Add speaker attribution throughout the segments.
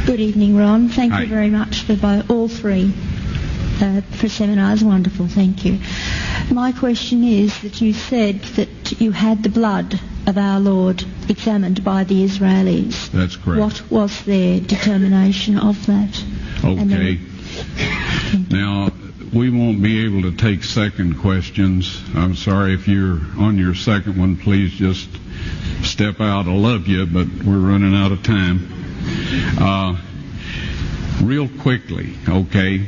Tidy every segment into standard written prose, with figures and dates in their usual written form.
Speaker 1: Good evening, Ron. Thank
Speaker 2: Hi.
Speaker 1: you very much for all three for seminars. Wonderful, thank you. My question is that you said that you had the blood of our Lord examined by the Israelis.
Speaker 2: That's correct.
Speaker 1: What was their determination of that?
Speaker 2: Okay. Now, we won't be able to take second questions. I'm sorry if you're on your second one. Please just step out. I love you, but we're running out of time. Real quickly, okay.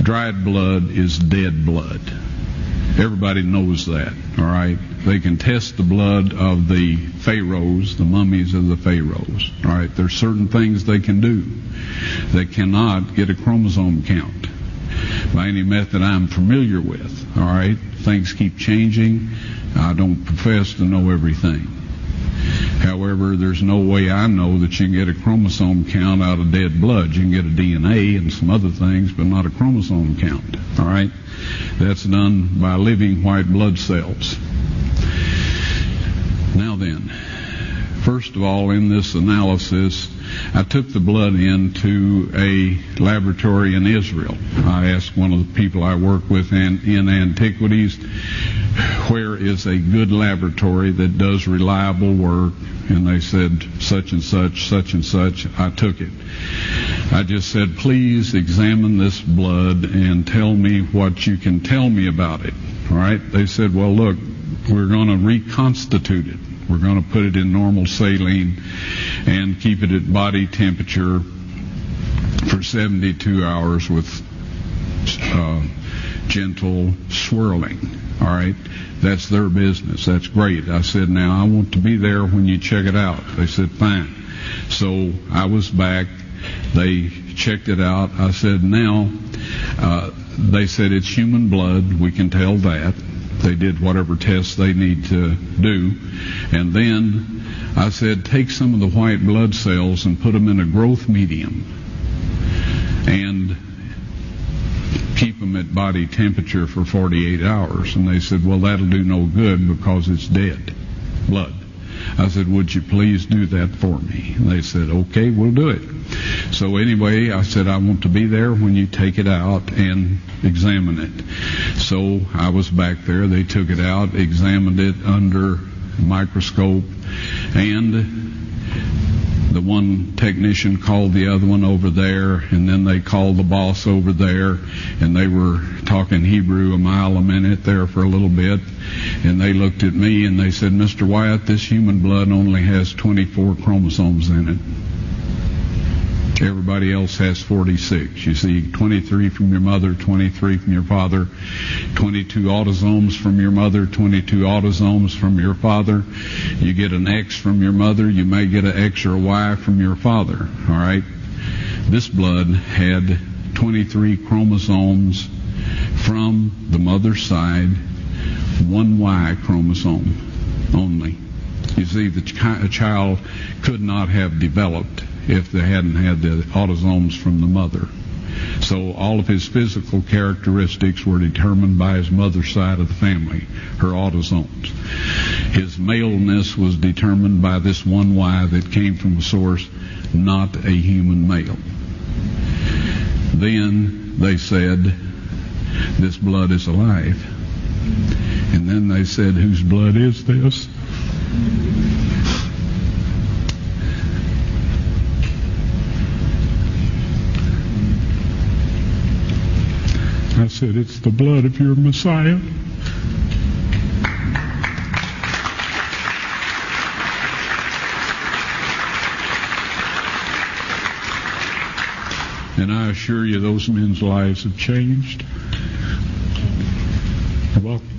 Speaker 2: Dried blood is dead blood. Everybody knows that, all right? They can test the blood of the pharaohs, the mummies of the pharaohs, all right? There's certain things they can do. They cannot get a chromosome count by any method I'm familiar with, all right? Things keep changing. I don't profess to know everything. However, there's no way I know that you can get a chromosome count out of dead blood. You can get a DNA and some other things, but not a chromosome count, all right? That's done by living white blood cells. Now then, first of all, in this analysis, I took the blood into a laboratory in Israel. I asked one of the people I work with in antiquities, where is a good laboratory that does reliable work? And they said, such and such, such and such. I took it. I just said, please examine this blood and tell me what you can tell me about it. All right? They said, well, look, we're going to reconstitute it. We're going to put it in normal saline and keep it at body temperature for 72 hours with gentle swirling. All right? That's their business. That's great. I said, now I want to be there when you check it out. They said, fine. So I was back. They checked it out. I said, now, they said it's human blood. We can tell that. They did whatever tests they need to do. And then I said, take some of the white blood cells and put them in a growth medium and keep them at body temperature for 48 hours. And they said, well, that'll do no good because it's dead blood. I said, would you please do that for me? And they said, okay, we'll do it. So anyway, I said, I want to be there when you take it out and examine it. So I was back there. They took it out, examined it under a microscope, and the one technician called the other one over there, and then they called the boss over there, and they were talking Hebrew a mile a minute there for a little bit, and they looked at me and they said, Mr. Wyatt, this human blood only has 24 chromosomes in it. Everybody else has 46. You see, 23 from your mother, 23 from your father, 22 autosomes from your mother, 22 autosomes from your father. You get an X from your mother, you may get an X or a Y from your father, all right? This blood had 23 chromosomes from the mother's side, one Y chromosome only. You see, a child could not have developed if they hadn't had the autosomes from the mother. So all of his physical characteristics were determined by his mother's side of the family, her autosomes. His maleness was determined by this one Y that came from a source, not a human male. Then they said, this blood is alive. And then they said, whose blood is this? I said, it's the blood of your Messiah. And I assure you, those men's lives have changed. You're welcome.